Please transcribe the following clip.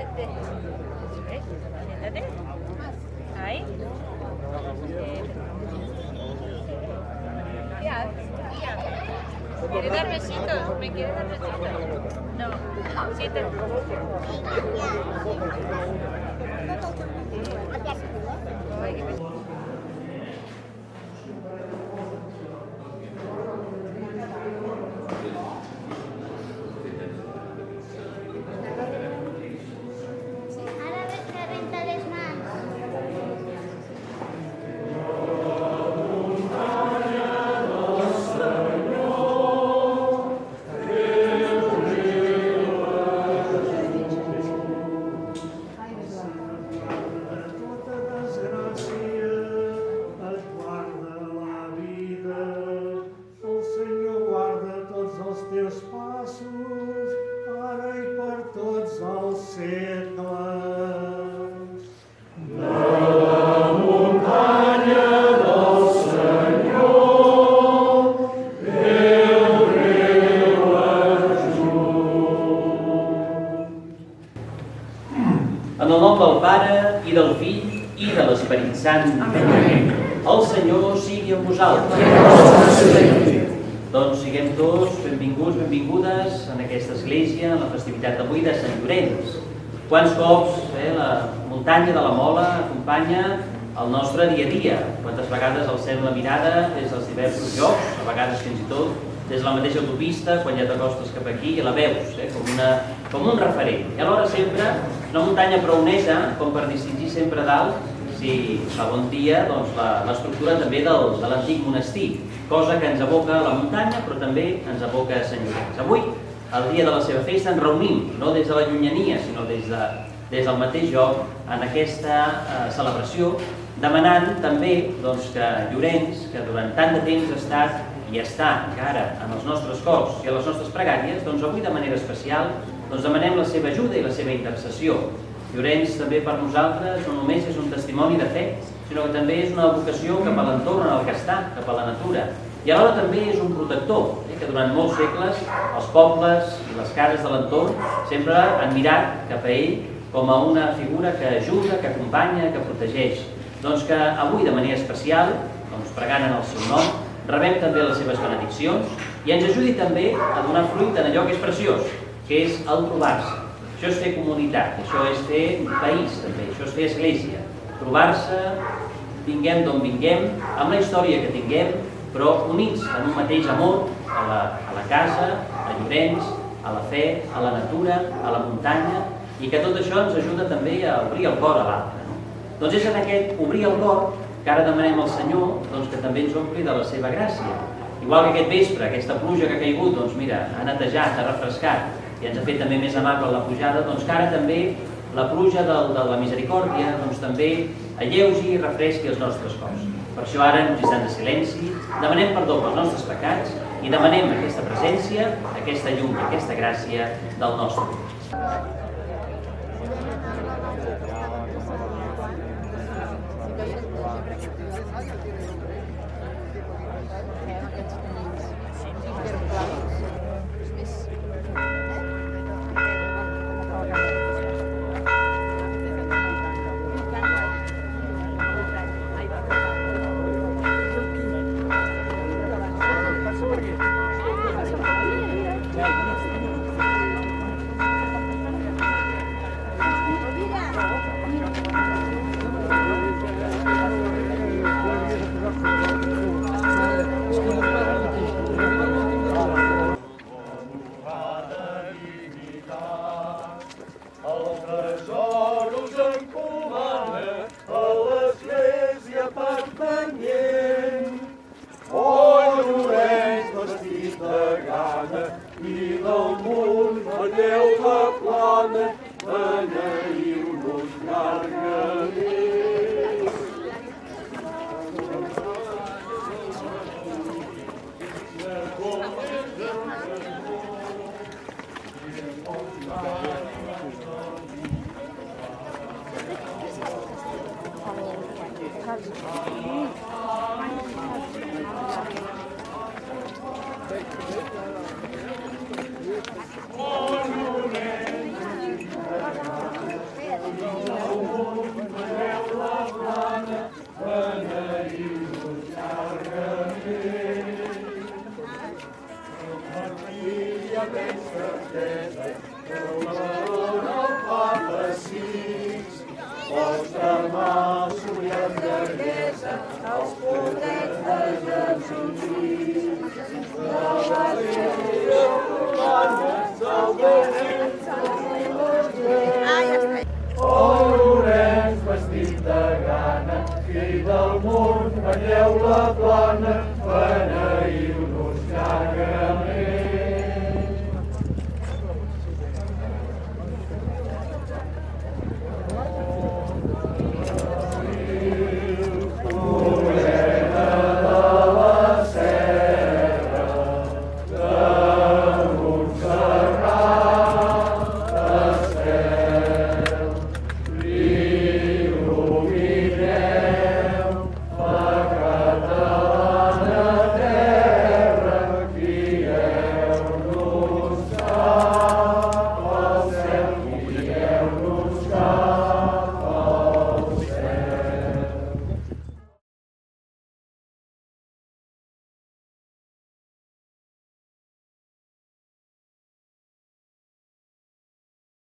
Siéntate. Ahí. ¿Quieres dar besitos? ¿Me quieres dar besitos? No. Siéntate. Ay, qué besito. Ara ves que renta les mans. En el nom del Pare, i del Fill, i de l'Esperit Sant. El Senyor sigui amb vosaltres. Doncs siguem tots benvinguts, benvingudes en aquesta església, en la festivitat d'avui de Sant Llorenç. Quants cops la muntanya de la Mola acompanya el nostre dia a dia? Quantes vegades alcem la mirada des dels diversos llocs, a vegades fins i tot des de la mateixa autopista, quan ja t'acostes cap aquí i la veus com un referent. I alhora sempre una muntanya prou neta com per distingir sempre dalt, si fa bon dia, doncs l'estructura també de l'antic monestir, cosa que ens aboca a la muntanya però també ens aboca a Sant Llorenç. Avui, el dia de la seva festa, ens reunim, no des de la llunyania, sinó des del mateix lloc, en aquesta celebració, demanant també que Llorenç, que durant tant de temps ha estat i està encara en els nostres cors i a les nostres pregàries, doncs avui de manera especial demanem la seva ajuda i la seva intercessió. Llorenç també per nosaltres no només és un testimoni de fe, sinó que també és una vocació cap a l'entorn en el que està, cap a la natura. I alhora també és un protector, que durant molts segles els pobles i les cases de l'entorn sempre han mirat cap a ell com a una figura que ajuda, que acompanya, que protegeix. Doncs que avui de manera especial, pregant en el seu nom, rebem també les seves benediccions i ens ajudi també a donar fruit en allò que és preciós, que és el trobar-se. Això és fer comunitat, això és fer país també, això és fer església. Trobar-se, vinguem d'on vinguem, amb la història que tinguem, però units en un mateix amor a la casa, a Llorenç, a la fe, a la natura, a la muntanya, i que tot això ens ajuda també a obrir el cor a l'altre. Doncs és en aquest obrir el cor que ara demanem al Senyor que també ens ompli de la seva gràcia. Igual que aquest vespre, aquesta pluja que ha caigut, ha netejat, ha refrescat i ens ha fet també més amable la pujada, que ara també la pluja de la misericòrdia també alleugi i refresqui els nostres cors. Per això ara, en un instant de silenci, demanem perdó pels nostres pecats i demanem aquesta presència, aquesta llum i aquesta gràcia del nostre Déu. la